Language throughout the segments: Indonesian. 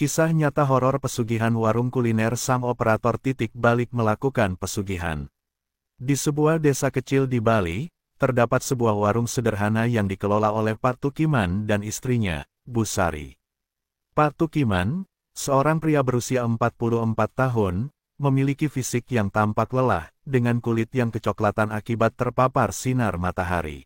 Kisah nyata horor pesugihan warung kuliner. Sang operator titik balik melakukan pesugihan. Di sebuah desa kecil di Bali, terdapat sebuah warung sederhana yang dikelola oleh Pak Tukiman dan istrinya, Bu Sari. Pak Tukiman, seorang pria berusia 44 tahun, memiliki fisik yang tampak lelah, dengan kulit yang kecoklatan akibat terpapar sinar matahari.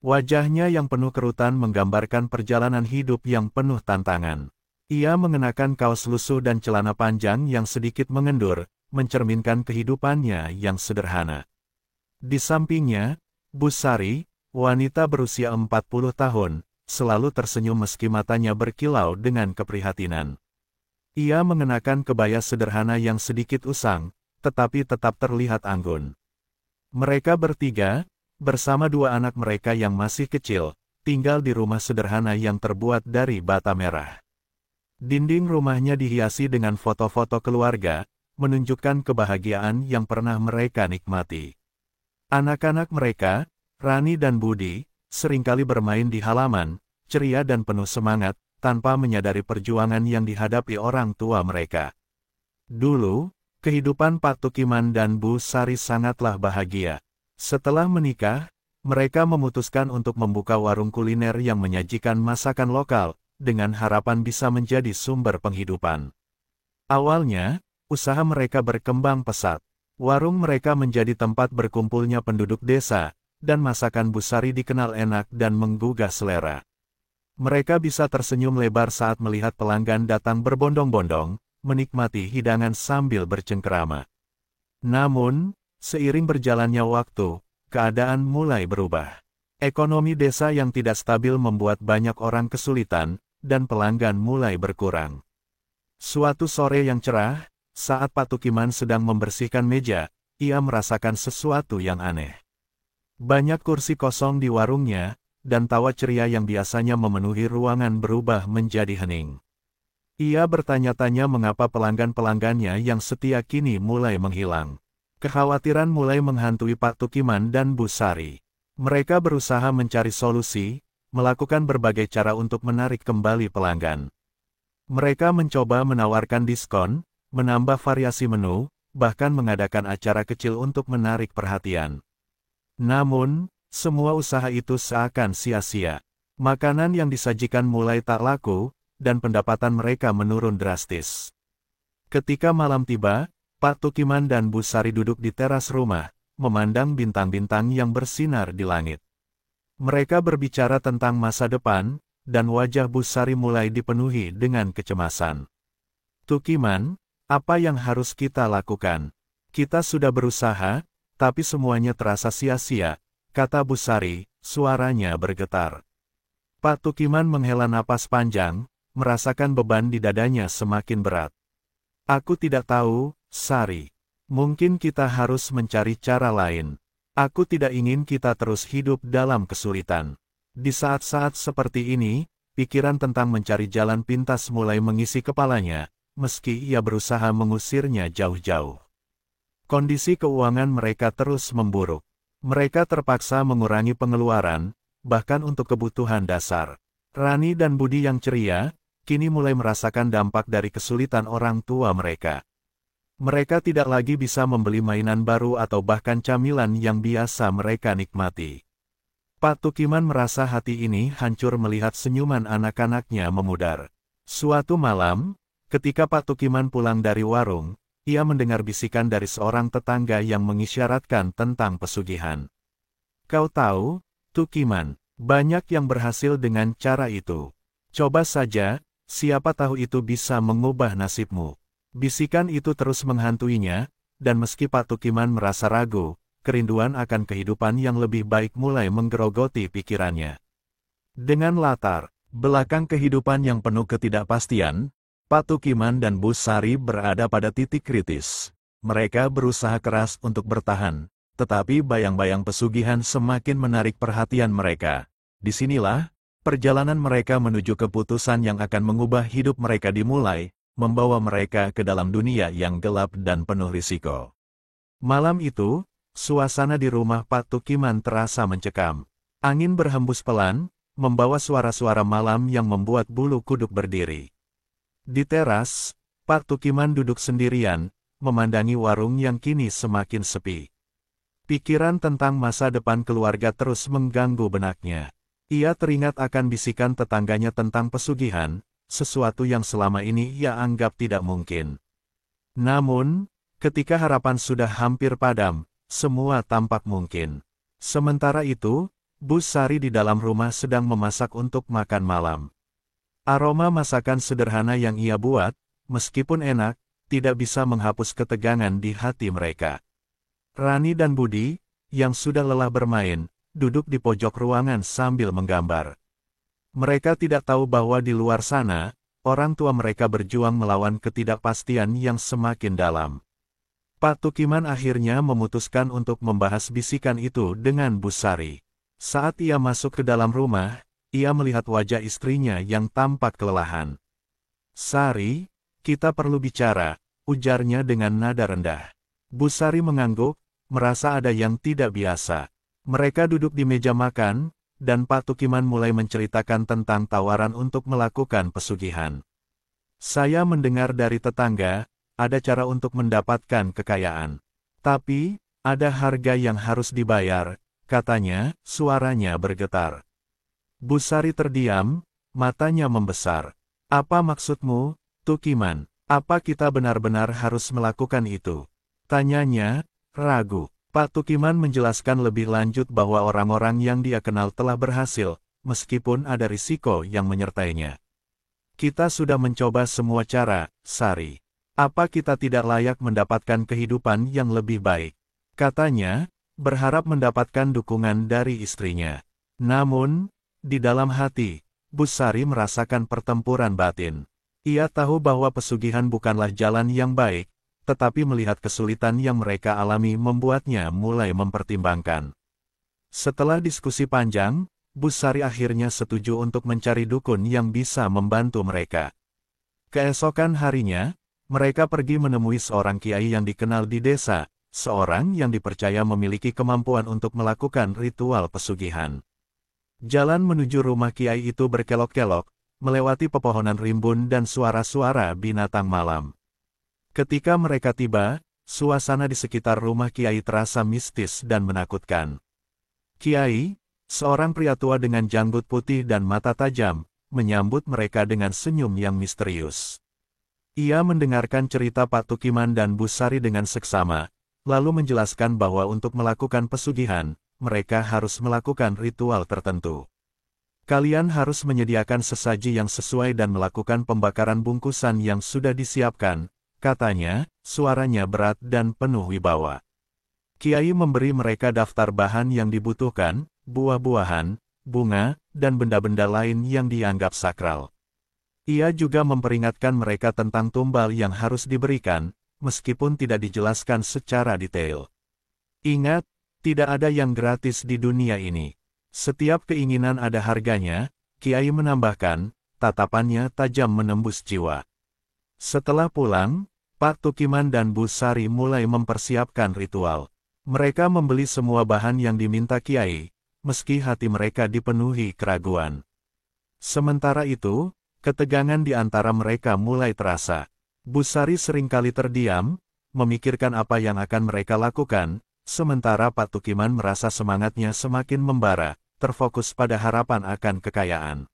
Wajahnya yang penuh kerutan menggambarkan perjalanan hidup yang penuh tantangan. Ia mengenakan kaos lusuh dan celana panjang yang sedikit mengendur, mencerminkan kehidupannya yang sederhana. Di sampingnya, Bu Sari, wanita berusia 40 tahun, selalu tersenyum meski matanya berkilau dengan keprihatinan. Ia mengenakan kebaya sederhana yang sedikit usang, tetapi tetap terlihat anggun. Mereka bertiga, bersama dua anak mereka yang masih kecil, tinggal di rumah sederhana yang terbuat dari bata merah. Dinding rumahnya dihiasi dengan foto-foto keluarga, menunjukkan kebahagiaan yang pernah mereka nikmati. Anak-anak mereka, Rani dan Budi, seringkali bermain di halaman, ceria dan penuh semangat, tanpa menyadari perjuangan yang dihadapi orang tua mereka. Dulu, kehidupan Pak Tukiman dan Bu Sari sangatlah bahagia. Setelah menikah, mereka memutuskan untuk membuka warung kuliner yang menyajikan masakan lokal, dengan harapan bisa menjadi sumber penghidupan. Awalnya, usaha mereka berkembang pesat. Warung mereka menjadi tempat berkumpulnya penduduk desa, dan masakan Bu Sari dikenal enak dan menggugah selera. Mereka bisa tersenyum lebar saat melihat pelanggan datang berbondong-bondong, menikmati hidangan sambil bercengkerama. Namun, seiring berjalannya waktu, keadaan mulai berubah. Ekonomi desa yang tidak stabil membuat banyak orang kesulitan, dan pelanggan mulai berkurang. Suatu sore yang cerah, saat Pak Tukiman sedang membersihkan meja, ia merasakan sesuatu yang aneh. Banyak kursi kosong di warungnya, dan tawa ceria yang biasanya memenuhi ruangan berubah menjadi hening. Ia bertanya-tanya mengapa pelanggan-pelanggannya yang setia kini mulai menghilang. Kekhawatiran mulai menghantui Pak Tukiman dan Bu Sari. Mereka berusaha mencari solusi, melakukan berbagai cara untuk menarik kembali pelanggan. Mereka mencoba menawarkan diskon, menambah variasi menu, bahkan mengadakan acara kecil untuk menarik perhatian. Namun, semua usaha itu seakan sia-sia. Makanan yang disajikan mulai tak laku, dan pendapatan mereka menurun drastis. Ketika malam tiba, Pak Tukiman dan Bu Sari duduk di teras rumah, memandang bintang-bintang yang bersinar di langit. Mereka berbicara tentang masa depan, dan wajah Bu Sari mulai dipenuhi dengan kecemasan. Tukiman, apa yang harus kita lakukan? Kita sudah berusaha, tapi semuanya terasa sia-sia, kata Bu Sari, suaranya bergetar. Pak Tukiman menghela napas panjang, merasakan beban di dadanya semakin berat. Aku tidak tahu, Sari. Mungkin kita harus mencari cara lain. Aku tidak ingin kita terus hidup dalam kesulitan. Di saat-saat seperti ini, pikiran tentang mencari jalan pintas mulai mengisi kepalanya, meski ia berusaha mengusirnya jauh-jauh. Kondisi keuangan mereka terus memburuk. Mereka terpaksa mengurangi pengeluaran, bahkan untuk kebutuhan dasar. Rani dan Budi yang ceria, kini mulai merasakan dampak dari kesulitan orang tua mereka. Mereka tidak lagi bisa membeli mainan baru atau bahkan camilan yang biasa mereka nikmati. Pak Tukiman merasa hati ini hancur melihat senyuman anak-anaknya memudar. Suatu malam, ketika Pak Tukiman pulang dari warung, ia mendengar bisikan dari seorang tetangga yang mengisyaratkan tentang pesugihan. Kau tahu, Tukiman, banyak yang berhasil dengan cara itu. Coba saja, siapa tahu itu bisa mengubah nasibmu. Bisikan itu terus menghantuinya, dan meski Pak Tukiman merasa ragu, kerinduan akan kehidupan yang lebih baik mulai menggerogoti pikirannya. Dengan latar belakang kehidupan yang penuh ketidakpastian, Pak Tukiman dan Bu Sari berada pada titik kritis. Mereka berusaha keras untuk bertahan, tetapi bayang-bayang pesugihan semakin menarik perhatian mereka. Disinilah, perjalanan mereka menuju keputusan yang akan mengubah hidup mereka dimulai, membawa mereka ke dalam dunia yang gelap dan penuh risiko. Malam itu, suasana di rumah Pak Tukiman terasa mencekam. Angin berhembus pelan, membawa suara-suara malam yang membuat bulu kuduk berdiri. Di teras, Pak Tukiman duduk sendirian, memandangi warung yang kini semakin sepi. Pikiran tentang masa depan keluarga terus mengganggu benaknya. Ia teringat akan bisikan tetangganya tentang pesugihan, sesuatu yang selama ini ia anggap tidak mungkin. Namun, ketika harapan sudah hampir padam, semua tampak mungkin. Sementara itu, Bu Sari di dalam rumah sedang memasak untuk makan malam. Aroma masakan sederhana yang ia buat, meskipun enak, tidak bisa menghapus ketegangan di hati mereka. Rani dan Budi, yang sudah lelah bermain, duduk di pojok ruangan sambil menggambar. Mereka tidak tahu bahwa di luar sana, orang tua mereka berjuang melawan ketidakpastian yang semakin dalam. Pak Tukiman akhirnya memutuskan untuk membahas bisikan itu dengan Bu Sari. Saat ia masuk ke dalam rumah, ia melihat wajah istrinya yang tampak kelelahan. "Sari, kita perlu bicara," ujarnya dengan nada rendah. Bu Sari mengangguk, merasa ada yang tidak biasa. Mereka duduk di meja makan, dan Pak Tukiman mulai menceritakan tentang tawaran untuk melakukan pesugihan. "Saya mendengar dari tetangga, ada cara untuk mendapatkan kekayaan. Tapi, ada harga yang harus dibayar," katanya, suaranya bergetar. Bu Sari terdiam, matanya membesar. "Apa maksudmu, Tukiman? Apa kita benar-benar harus melakukan itu?" tanyanya, ragu. Pak Tukiman menjelaskan lebih lanjut bahwa orang-orang yang dia kenal telah berhasil, meskipun ada risiko yang menyertainya. "Kita sudah mencoba semua cara, Sari. Apa kita tidak layak mendapatkan kehidupan yang lebih baik?" katanya, berharap mendapatkan dukungan dari istrinya. Namun, di dalam hati, Bu Sari merasakan pertempuran batin. Ia tahu bahwa pesugihan bukanlah jalan yang baik, tetapi melihat kesulitan yang mereka alami membuatnya mulai mempertimbangkan. Setelah diskusi panjang, Bu Sari akhirnya setuju untuk mencari dukun yang bisa membantu mereka. Keesokan harinya, mereka pergi menemui seorang kiai yang dikenal di desa, seorang yang dipercaya memiliki kemampuan untuk melakukan ritual pesugihan. Jalan menuju rumah kiai itu berkelok-kelok, melewati pepohonan rimbun dan suara-suara binatang malam. Ketika mereka tiba, suasana di sekitar rumah kiai terasa mistis dan menakutkan. Kiai, seorang pria tua dengan janggut putih dan mata tajam, menyambut mereka dengan senyum yang misterius. Ia mendengarkan cerita Pak Tukiman dan Bu Sari dengan seksama, lalu menjelaskan bahwa untuk melakukan pesugihan, mereka harus melakukan ritual tertentu. "Kalian harus menyediakan sesaji yang sesuai dan melakukan pembakaran bungkusan yang sudah disiapkan," katanya, suaranya berat dan penuh wibawa. Kiai memberi mereka daftar bahan yang dibutuhkan, buah-buahan, bunga, dan benda-benda lain yang dianggap sakral. Ia juga memperingatkan mereka tentang tumbal yang harus diberikan, meskipun tidak dijelaskan secara detail. "Ingat, tidak ada yang gratis di dunia ini. Setiap keinginan ada harganya," Kiai menambahkan, tatapannya tajam menembus jiwa. Setelah pulang, Pak Tukiman dan Bu Sari mulai mempersiapkan ritual. Mereka membeli semua bahan yang diminta Kiai, meski hati mereka dipenuhi keraguan. Sementara itu, ketegangan di antara mereka mulai terasa. Bu Sari seringkali terdiam, memikirkan apa yang akan mereka lakukan, sementara Pak Tukiman merasa semangatnya semakin membara, terfokus pada harapan akan kekayaan.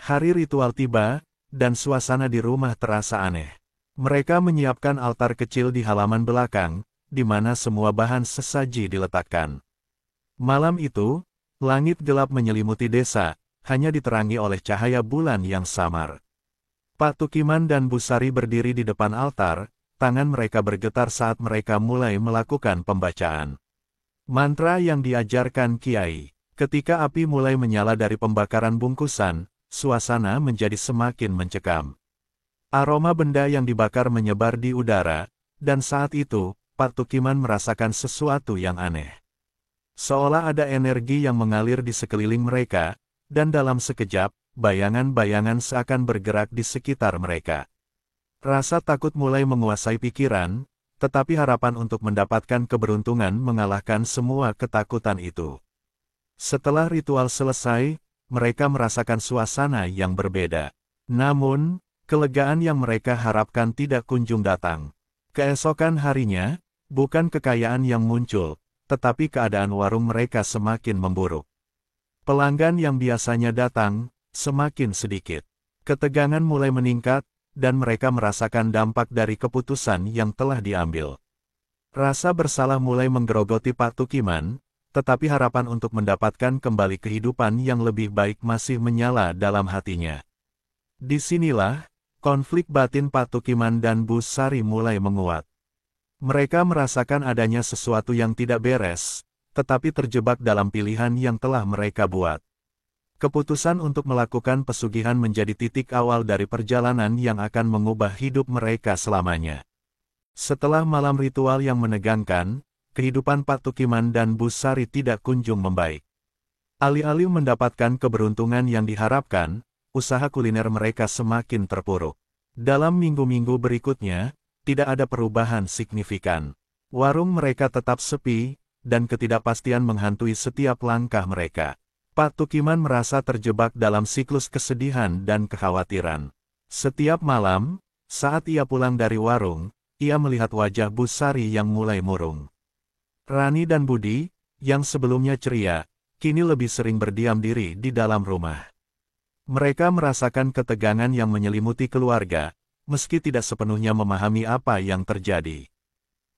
Hari ritual tiba, dan suasana di rumah terasa aneh. Mereka menyiapkan altar kecil di halaman belakang, di mana semua bahan sesaji diletakkan. Malam itu, langit gelap menyelimuti desa, hanya diterangi oleh cahaya bulan yang samar. Pak Tukiman dan Bu Sari berdiri di depan altar, tangan mereka bergetar saat mereka mulai melakukan pembacaan mantra yang diajarkan Kiai. Ketika api mulai menyala dari pembakaran bungkusan, suasana menjadi semakin mencekam. Aroma benda yang dibakar menyebar di udara, dan saat itu, Pak Tukiman merasakan sesuatu yang aneh. Seolah ada energi yang mengalir di sekeliling mereka, dan dalam sekejap, bayangan-bayangan seakan bergerak di sekitar mereka. Rasa takut mulai menguasai pikiran, tetapi harapan untuk mendapatkan keberuntungan mengalahkan semua ketakutan itu. Setelah ritual selesai, mereka merasakan suasana yang berbeda. Namun, Kelegaan yang mereka harapkan tidak kunjung datang. Keesokan harinya, bukan kekayaan yang muncul, tetapi keadaan warung mereka semakin memburuk. Pelanggan yang biasanya datang, semakin sedikit. Ketegangan mulai meningkat, dan mereka merasakan dampak dari keputusan yang telah diambil. Rasa bersalah mulai menggerogoti Pak Tukiman, tetapi harapan untuk mendapatkan kembali kehidupan yang lebih baik masih menyala dalam hatinya. Disinilah, konflik batin Pak Tukiman dan Bu Sari mulai menguat. Mereka merasakan adanya sesuatu yang tidak beres, tetapi terjebak dalam pilihan yang telah mereka buat. Keputusan untuk melakukan pesugihan menjadi titik awal dari perjalanan yang akan mengubah hidup mereka selamanya. Setelah malam ritual yang menegangkan, kehidupan Pak Tukiman dan Bu Sari tidak kunjung membaik. Alih-alih mendapatkan keberuntungan yang diharapkan, usaha kuliner mereka semakin terpuruk. Dalam minggu-minggu berikutnya, tidak ada perubahan signifikan. Warung mereka tetap sepi, dan ketidakpastian menghantui setiap langkah mereka. Pak Tukiman merasa terjebak dalam siklus kesedihan dan kekhawatiran. Setiap malam, saat ia pulang dari warung, ia melihat wajah Bu Sari yang mulai murung. Rani dan Budi, yang sebelumnya ceria, kini lebih sering berdiam diri di dalam rumah. Mereka merasakan ketegangan yang menyelimuti keluarga, meski tidak sepenuhnya memahami apa yang terjadi.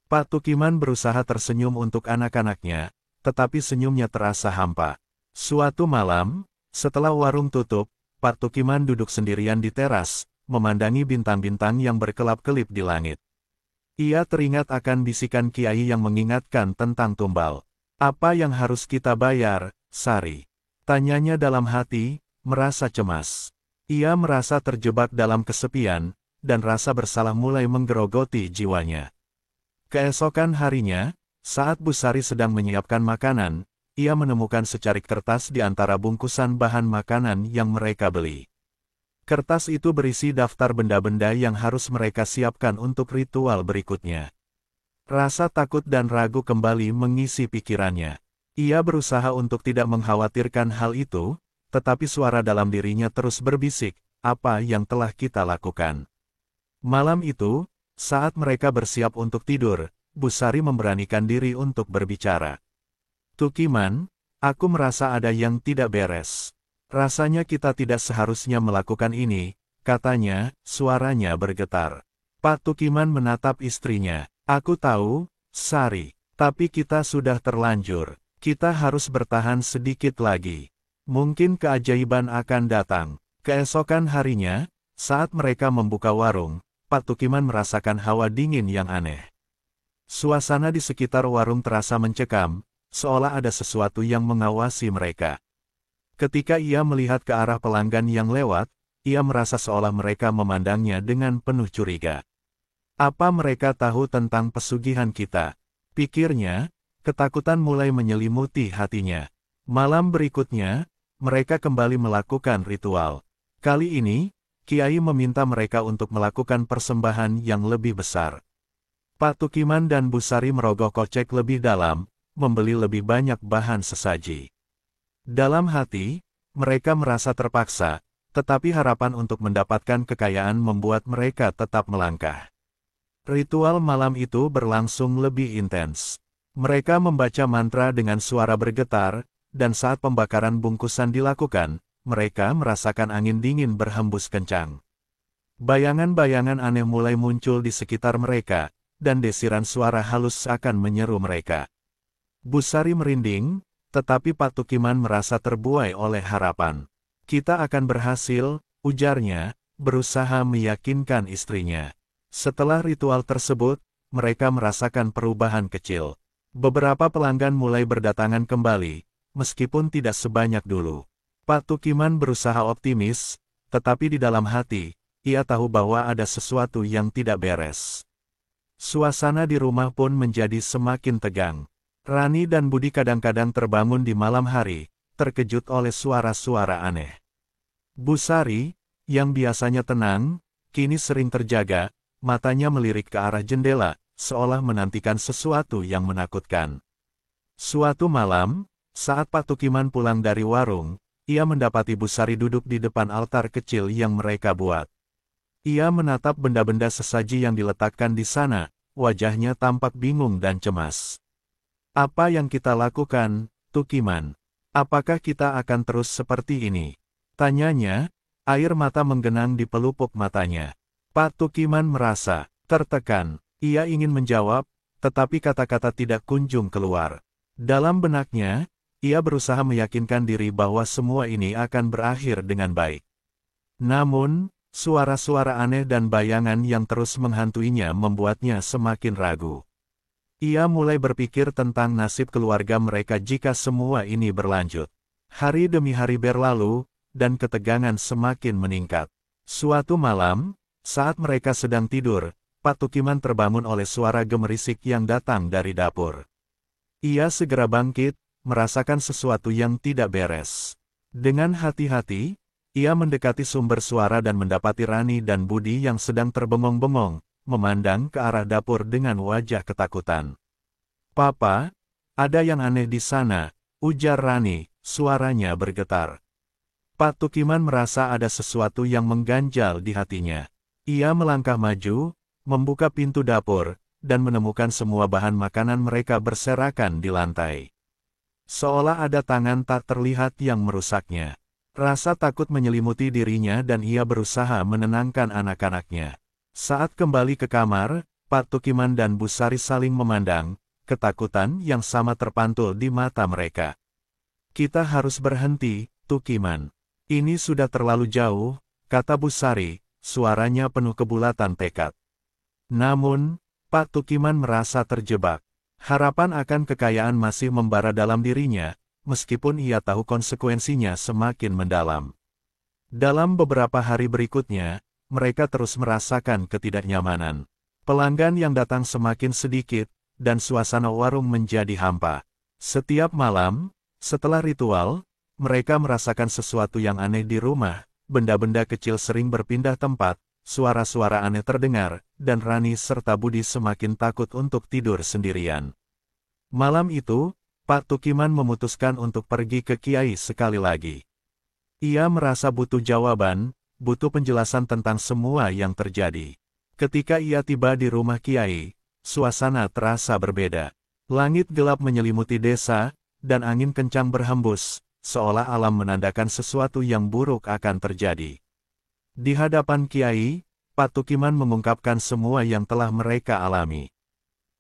Pak Tukiman berusaha tersenyum untuk anak-anaknya, tetapi senyumnya terasa hampa. Suatu malam, setelah warung tutup, Pak Tukiman duduk sendirian di teras, memandangi bintang-bintang yang berkelap-kelip di langit. Ia teringat akan bisikan Kiai yang mengingatkan tentang tumbal. "Apa yang harus kita bayar, Sari?" tanyanya dalam hati, merasa cemas. Ia merasa terjebak dalam kesepian, dan rasa bersalah mulai menggerogoti jiwanya. Keesokan harinya, saat Bu Sari sedang menyiapkan makanan, ia menemukan secarik kertas di antara bungkusan bahan makanan yang mereka beli. Kertas itu berisi daftar benda-benda yang harus mereka siapkan untuk ritual berikutnya. Rasa takut dan ragu kembali mengisi pikirannya. Ia berusaha untuk tidak mengkhawatirkan hal itu, tetapi suara dalam dirinya terus berbisik, "Apa yang telah kita lakukan?" Malam itu, saat mereka bersiap untuk tidur, Bu Sari memberanikan diri untuk berbicara. "Tukiman, aku merasa ada yang tidak beres. Rasanya kita tidak seharusnya melakukan ini," katanya, suaranya bergetar. Pak Tukiman menatap istrinya. "Aku tahu, Sari, tapi kita sudah terlanjur. Kita harus bertahan sedikit lagi. Mungkin keajaiban akan datang." Keesokan harinya, saat mereka membuka warung, Pak Tukiman merasakan hawa dingin yang aneh. Suasana di sekitar warung terasa mencekam, seolah ada sesuatu yang mengawasi mereka. Ketika ia melihat ke arah pelanggan yang lewat, ia merasa seolah mereka memandangnya dengan penuh curiga. "Apa mereka tahu tentang pesugihan kita?" pikirnya, ketakutan mulai menyelimuti hatinya. Malam berikutnya, mereka kembali melakukan ritual. Kali ini, Kiai meminta mereka untuk melakukan persembahan yang lebih besar. Pak Tukiman dan Bu Sari merogoh kocek lebih dalam, membeli lebih banyak bahan sesaji. Dalam hati, mereka merasa terpaksa, tetapi harapan untuk mendapatkan kekayaan membuat mereka tetap melangkah. Ritual malam itu berlangsung lebih intens. Mereka membaca mantra dengan suara bergetar, dan saat pembakaran bungkusan dilakukan, mereka merasakan angin dingin berhembus kencang. Bayangan-bayangan aneh mulai muncul di sekitar mereka, dan desiran suara halus akan menyeru mereka. Bu Sari merinding, tetapi Pak Tukiman merasa terbuai oleh harapan. "Kita akan berhasil," ujarnya, berusaha meyakinkan istrinya. Setelah ritual tersebut, mereka merasakan perubahan kecil. Beberapa pelanggan mulai berdatangan kembali, meskipun tidak sebanyak dulu. Pak Tukiman berusaha optimis, tetapi di dalam hati, ia tahu bahwa ada sesuatu yang tidak beres. Suasana di rumah pun menjadi semakin tegang. Rani dan Budi kadang-kadang terbangun di malam hari, terkejut oleh suara-suara aneh. Bu Sari, yang biasanya tenang, kini sering terjaga, matanya melirik ke arah jendela, seolah menantikan sesuatu yang menakutkan. Suatu malam, saat Pak Tukiman pulang dari warung, ia mendapati Bu Sari duduk di depan altar kecil yang mereka buat. Ia menatap benda-benda sesaji yang diletakkan di sana, wajahnya tampak bingung dan cemas. Apa yang kita lakukan, Tukiman? Apakah kita akan terus seperti ini? Tanyanya, air mata menggenang di pelupuk matanya. Pak Tukiman merasa tertekan. Ia ingin menjawab, tetapi kata-kata tidak kunjung keluar. Dalam benaknya, ia berusaha meyakinkan diri bahwa semua ini akan berakhir dengan baik. Namun, suara-suara aneh dan bayangan yang terus menghantuinya membuatnya semakin ragu. Ia mulai berpikir tentang nasib keluarga mereka jika semua ini berlanjut. Hari demi hari berlalu, dan ketegangan semakin meningkat. Suatu malam, saat mereka sedang tidur, Pak Tukiman terbangun oleh suara gemerisik yang datang dari dapur. Ia segera bangkit, merasakan sesuatu yang tidak beres. Dengan hati-hati, ia mendekati sumber suara dan mendapati Rani dan Budi yang sedang terbengong-bengong, memandang ke arah dapur dengan wajah ketakutan. "Papa, ada yang aneh di sana," ujar Rani, suaranya bergetar. Pak Tukiman merasa ada sesuatu yang mengganjal di hatinya. Ia melangkah maju, membuka pintu dapur, dan menemukan semua bahan makanan mereka berserakan di lantai. Seolah ada tangan tak terlihat yang merusaknya. Rasa takut menyelimuti dirinya dan ia berusaha menenangkan anak-anaknya. Saat kembali ke kamar, Pak Tukiman dan Bu Sari saling memandang, ketakutan yang sama terpantul di mata mereka. "Kita harus berhenti, Tukiman. Ini sudah terlalu jauh," kata Bu Sari, suaranya penuh kebulatan tekad. Namun, Pak Tukiman merasa terjebak. Harapan akan kekayaan masih membara dalam dirinya, meskipun ia tahu konsekuensinya semakin mendalam. Dalam beberapa hari berikutnya, mereka terus merasakan ketidaknyamanan. Pelanggan yang datang semakin sedikit, dan suasana warung menjadi hampa. Setiap malam, setelah ritual, mereka merasakan sesuatu yang aneh di rumah, benda-benda kecil sering berpindah tempat, suara-suara aneh terdengar, dan Rani serta Budi semakin takut untuk tidur sendirian. Malam itu, Pak Tukiman memutuskan untuk pergi ke Kiai sekali lagi. Ia merasa butuh jawaban, butuh penjelasan tentang semua yang terjadi. Ketika ia tiba di rumah Kiai, suasana terasa berbeda. Langit gelap menyelimuti desa, dan angin kencang berhembus, seolah alam menandakan sesuatu yang buruk akan terjadi. Di hadapan Kiai, Pak Tukiman mengungkapkan semua yang telah mereka alami.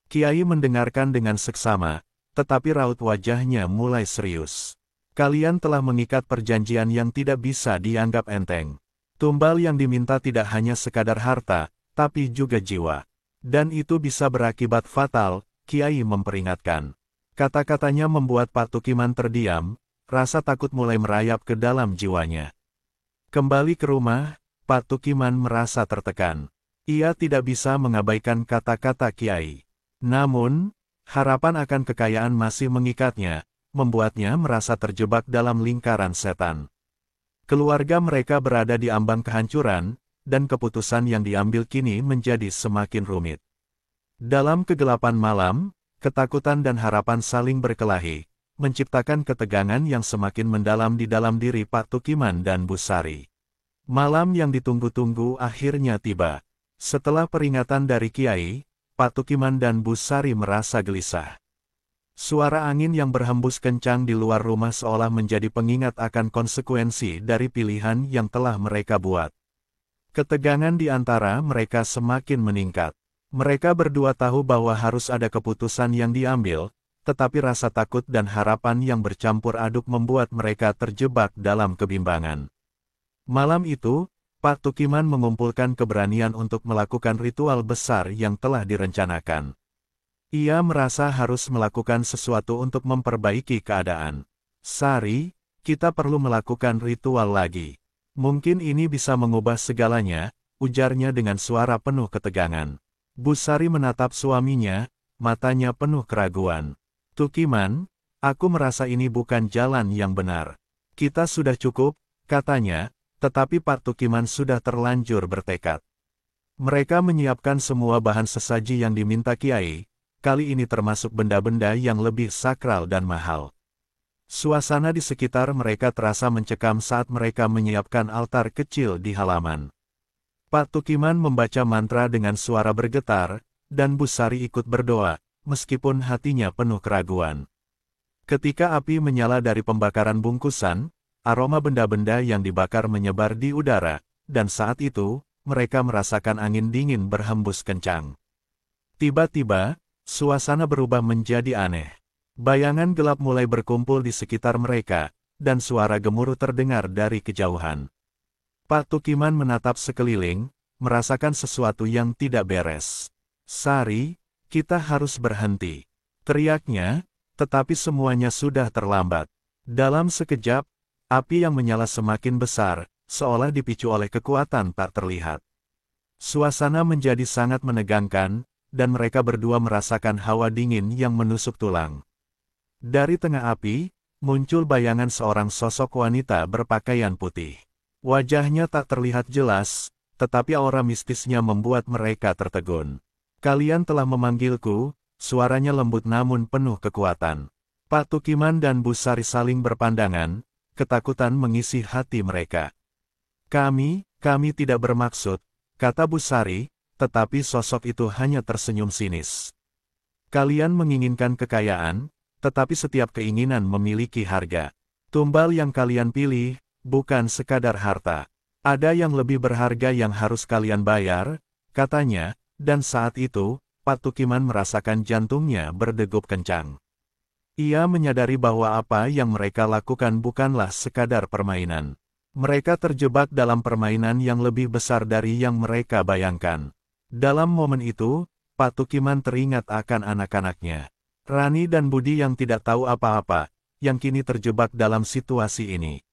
Kiai mendengarkan dengan seksama, tetapi raut wajahnya mulai serius. "Kalian telah mengikat perjanjian yang tidak bisa dianggap enteng. Tumbal yang diminta tidak hanya sekadar harta, tapi juga jiwa. Dan itu bisa berakibat fatal," Kiai memperingatkan. Kata-katanya membuat Pak Tukiman terdiam, rasa takut mulai merayap ke dalam jiwanya. Kembali ke rumah, Pak Tukiman merasa tertekan. Ia tidak bisa mengabaikan kata-kata Kiai. Namun, harapan akan kekayaan masih mengikatnya, membuatnya merasa terjebak dalam lingkaran setan. Keluarga mereka berada di ambang kehancuran, dan keputusan yang diambil kini menjadi semakin rumit. Dalam kegelapan malam, ketakutan dan harapan saling berkelahi, menciptakan ketegangan yang semakin mendalam di dalam diri Pak Tukiman dan Bu Sari. Malam yang ditunggu-tunggu akhirnya tiba. Setelah peringatan dari Kiai, Pak Tukiman dan Bu Sari merasa gelisah. Suara angin yang berhembus kencang di luar rumah seolah menjadi pengingat akan konsekuensi dari pilihan yang telah mereka buat. Ketegangan di antara mereka semakin meningkat. Mereka berdua tahu bahwa harus ada keputusan yang diambil, tetapi rasa takut dan harapan yang bercampur aduk membuat mereka terjebak dalam kebimbangan. Malam itu, Pak Tukiman mengumpulkan keberanian untuk melakukan ritual besar yang telah direncanakan. Ia merasa harus melakukan sesuatu untuk memperbaiki keadaan. "Sari, kita perlu melakukan ritual lagi. Mungkin ini bisa mengubah segalanya," ujarnya dengan suara penuh ketegangan. Bu Sari menatap suaminya, matanya penuh keraguan. "Tukiman, aku merasa ini bukan jalan yang benar. Kita sudah cukup," katanya, tetapi Pak Tukiman sudah terlanjur bertekad. Mereka menyiapkan semua bahan sesaji yang diminta Kiai, kali ini termasuk benda-benda yang lebih sakral dan mahal. Suasana di sekitar mereka terasa mencekam saat mereka menyiapkan altar kecil di halaman. Pak Tukiman membaca mantra dengan suara bergetar, dan Bu Sari ikut berdoa, meskipun hatinya penuh keraguan. Ketika api menyala dari pembakaran bungkusan, aroma benda-benda yang dibakar menyebar di udara, dan saat itu, mereka merasakan angin dingin berhembus kencang. Tiba-tiba, suasana berubah menjadi aneh. Bayangan gelap mulai berkumpul di sekitar mereka, dan suara gemuruh terdengar dari kejauhan. Pak Tukiman menatap sekeliling, merasakan sesuatu yang tidak beres. "Sari, kita harus berhenti," teriaknya, tetapi semuanya sudah terlambat. Dalam sekejap, api yang menyala semakin besar, seolah dipicu oleh kekuatan tak terlihat. Suasana menjadi sangat menegangkan, dan mereka berdua merasakan hawa dingin yang menusuk tulang. Dari tengah api, muncul bayangan seorang sosok wanita berpakaian putih. Wajahnya tak terlihat jelas, tetapi aura mistisnya membuat mereka tertegun. "Kalian telah memanggilku," suaranya lembut namun penuh kekuatan. Pak Tukiman dan Bu Sari saling berpandangan, ketakutan mengisi hati mereka. Kami tidak bermaksud," kata Bu Sari, tetapi sosok itu hanya tersenyum sinis. "Kalian menginginkan kekayaan, tetapi setiap keinginan memiliki harga. Tumbal yang kalian pilih, bukan sekadar harta. Ada yang lebih berharga yang harus kalian bayar," katanya, dan saat itu, Pak Tukiman merasakan jantungnya berdegup kencang. Ia menyadari bahwa apa yang mereka lakukan bukanlah sekadar permainan. Mereka terjebak dalam permainan yang lebih besar dari yang mereka bayangkan. Dalam momen itu, Pak Tukiman teringat akan anak-anaknya. Rani dan Budi yang tidak tahu apa-apa, yang kini terjebak dalam situasi ini.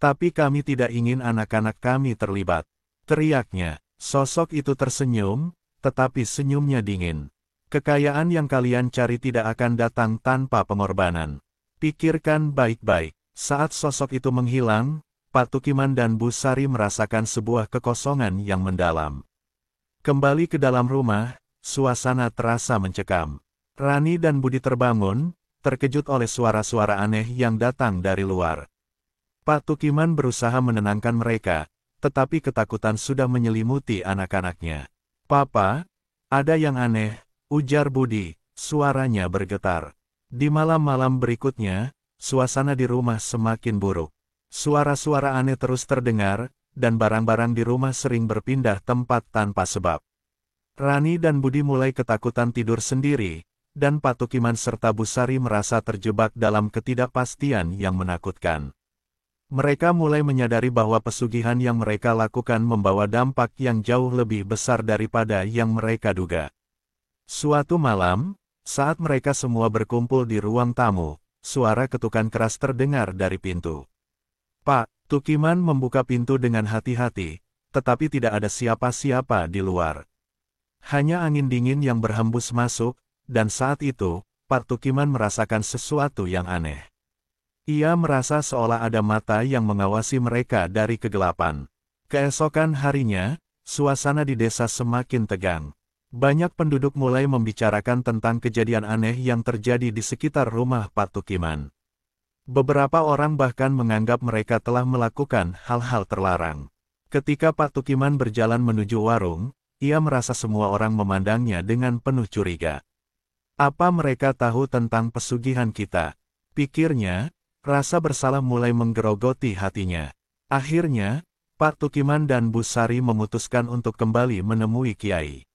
"Tapi kami tidak ingin anak-anak kami terlibat," teriaknya. Sosok itu tersenyum, tetapi senyumnya dingin. "Kekayaan yang kalian cari tidak akan datang tanpa pengorbanan. Pikirkan baik-baik." Saat sosok itu menghilang, Pak Tukiman dan Bu Sari merasakan sebuah kekosongan yang mendalam. Kembali ke dalam rumah, suasana terasa mencekam. Rani dan Budi terbangun, terkejut oleh suara-suara aneh yang datang dari luar. Pak Tukiman berusaha menenangkan mereka, tetapi ketakutan sudah menyelimuti anak-anaknya. "Papa, ada yang aneh," ujar Budi, suaranya bergetar. Di malam-malam berikutnya, suasana di rumah semakin buruk. Suara-suara aneh terus terdengar, dan barang-barang di rumah sering berpindah tempat tanpa sebab. Rani dan Budi mulai ketakutan tidur sendiri, dan Pak Tukiman serta Bu Sari merasa terjebak dalam ketidakpastian yang menakutkan. Mereka mulai menyadari bahwa pesugihan yang mereka lakukan membawa dampak yang jauh lebih besar daripada yang mereka duga. Suatu malam, saat mereka semua berkumpul di ruang tamu, suara ketukan keras terdengar dari pintu. Pak Tukiman membuka pintu dengan hati-hati, tetapi tidak ada siapa-siapa di luar. Hanya angin dingin yang berhembus masuk, dan saat itu, Pak Tukiman merasakan sesuatu yang aneh. Ia merasa seolah ada mata yang mengawasi mereka dari kegelapan. Keesokan harinya, suasana di desa semakin tegang. Banyak penduduk mulai membicarakan tentang kejadian aneh yang terjadi di sekitar rumah Pak Tukiman. Beberapa orang bahkan menganggap mereka telah melakukan hal-hal terlarang. Ketika Pak Tukiman berjalan menuju warung, ia merasa semua orang memandangnya dengan penuh curiga. "Apa mereka tahu tentang pesugihan kita?" pikirnya, rasa bersalah mulai menggerogoti hatinya. Akhirnya, Pak Tukiman dan Bu Sari memutuskan untuk kembali menemui Kiai.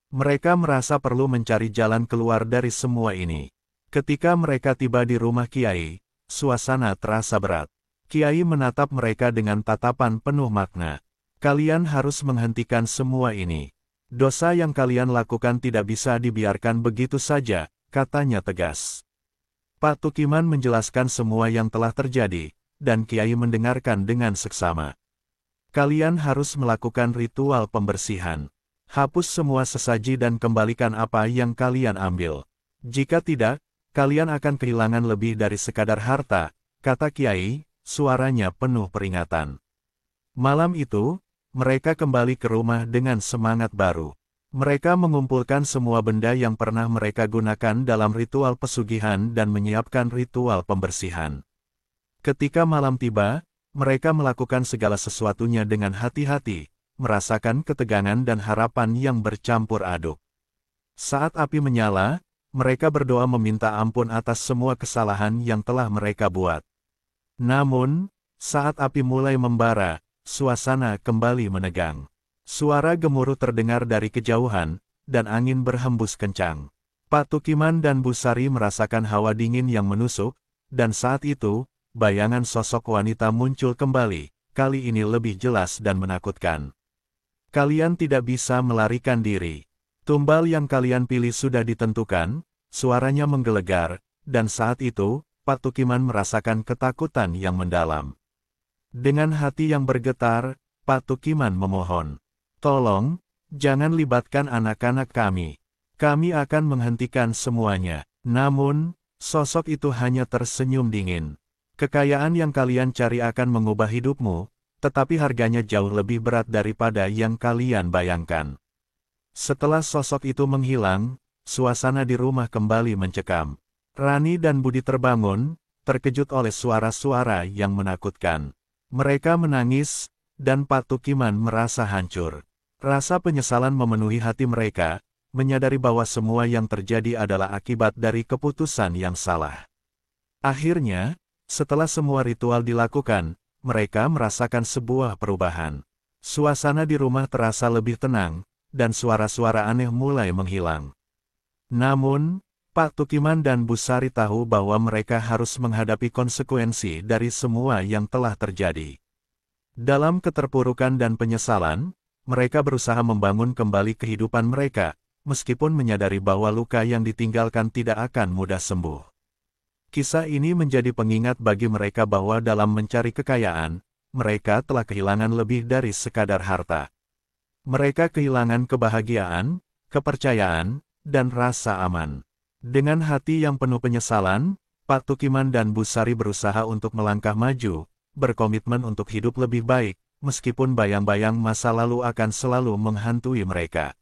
Mereka merasa perlu mencari jalan keluar dari semua ini. Ketika mereka tiba di rumah Kiai, suasana terasa berat. Kiai menatap mereka dengan tatapan penuh makna. "Kalian harus menghentikan semua ini. Dosa yang kalian lakukan tidak bisa dibiarkan begitu saja," katanya tegas. Pak Tukiman menjelaskan semua yang telah terjadi, dan Kiai mendengarkan dengan seksama. "Kalian harus melakukan ritual pembersihan. Hapus semua sesaji dan kembalikan apa yang kalian ambil. Jika tidak, kalian akan kehilangan lebih dari sekadar harta," kata Kiai, suaranya penuh peringatan. Malam itu, mereka kembali ke rumah dengan semangat baru. Mereka mengumpulkan semua benda yang pernah mereka gunakan dalam ritual pesugihan dan menyiapkan ritual pembersihan. Ketika malam tiba, mereka melakukan segala sesuatunya dengan hati-hati, merasakan ketegangan dan harapan yang bercampur aduk. Saat api menyala, mereka berdoa meminta ampun atas semua kesalahan yang telah mereka buat. Namun, saat api mulai membara, suasana kembali menegang. Suara gemuruh terdengar dari kejauhan, dan angin berhembus kencang. Pak Tukiman dan Bu Sari merasakan hawa dingin yang menusuk, dan saat itu, bayangan sosok wanita muncul kembali, kali ini lebih jelas dan menakutkan. Kalian tidak bisa melarikan diri. Tumbal yang kalian pilih sudah ditentukan, suaranya menggelegar, dan saat itu, Pak Tukiman merasakan ketakutan yang mendalam. Dengan hati yang bergetar, Pak Tukiman memohon, "Tolong, jangan libatkan anak-anak kami. Kami akan menghentikan semuanya." Namun, sosok itu hanya tersenyum dingin. "Kekayaan yang kalian cari akan mengubah hidupmu, tetapi harganya jauh lebih berat daripada yang kalian bayangkan." Setelah sosok itu menghilang, suasana di rumah kembali mencekam. Rani dan Budi terbangun, terkejut oleh suara-suara yang menakutkan. Mereka menangis, dan Pak Tukiman merasa hancur. Rasa penyesalan memenuhi hati mereka, menyadari bahwa semua yang terjadi adalah akibat dari keputusan yang salah. Akhirnya, setelah semua ritual dilakukan, mereka merasakan sebuah perubahan. Suasana di rumah terasa lebih tenang, dan suara-suara aneh mulai menghilang. Namun, Pak Tukiman dan Bu Sari tahu bahwa mereka harus menghadapi konsekuensi dari semua yang telah terjadi. Dalam keterpurukan dan penyesalan, mereka berusaha membangun kembali kehidupan mereka, meskipun menyadari bahwa luka yang ditinggalkan tidak akan mudah sembuh. Kisah ini menjadi pengingat bagi mereka bahwa dalam mencari kekayaan, mereka telah kehilangan lebih dari sekadar harta. Mereka kehilangan kebahagiaan, kepercayaan, dan rasa aman. Dengan hati yang penuh penyesalan, Pak Tukiman dan Bu Sari berusaha untuk melangkah maju, berkomitmen untuk hidup lebih baik, meskipun bayang-bayang masa lalu akan selalu menghantui mereka.